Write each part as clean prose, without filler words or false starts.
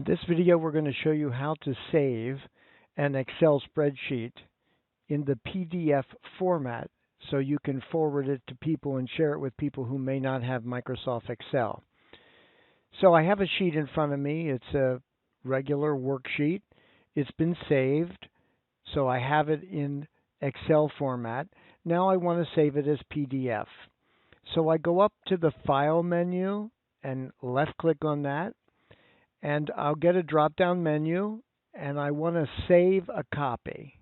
In this video, we're going to show you how to save an Excel spreadsheet in the PDF format so you can forward it to people and share it with people who may not have Microsoft Excel. So I have a sheet in front of me. It's a regular worksheet. It's been saved, so I have it in Excel format. Now I want to save it as PDF. So I go up to the File menu and left-click on that. And I'll get a drop-down menu, and I want to save a copy.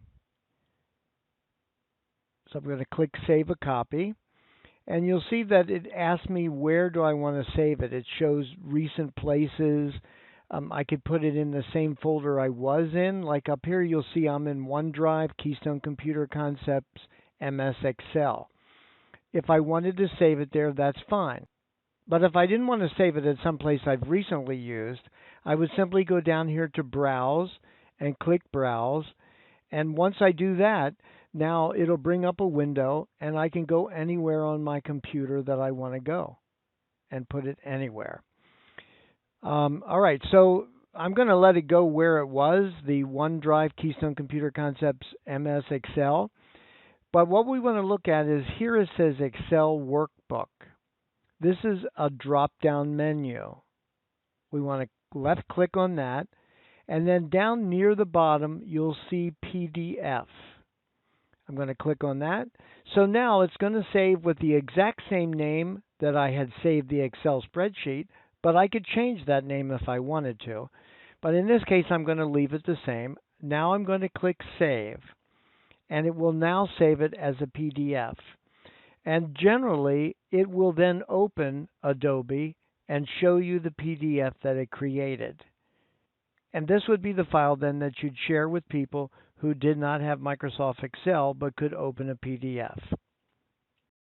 So I'm going to click Save a Copy, and you'll see that it asks me where do I want to save it. It shows recent places. I could put it in the same folder I was in. Like up here, you'll see I'm in OneDrive, Keystone Computer Concepts, MS Excel. If I wanted to save it there, that's fine. But if I didn't want to save it at some place I've recently used, I would simply go down here to Browse and click Browse. And once I do that, now it'll bring up a window and I can go anywhere on my computer that I want to go and put it anywhere. All right, so I'm going to let it go where it was, the OneDrive, Keystone Computer Concepts, MS Excel. But what we want to look at is here it says Excel Workbook. This is a drop-down menu. We want to left-click on that, and then down near the bottom, you'll see PDF. I'm going to click on that. So now it's going to save with the exact same name that I had saved the Excel spreadsheet, but I could change that name if I wanted to. But in this case, I'm going to leave it the same. Now I'm going to click Save, and it will now save it as a PDF. And generally, it will then open Adobe and show you the PDF that it created. And this would be the file then that you'd share with people who did not have Microsoft Excel but could open a PDF.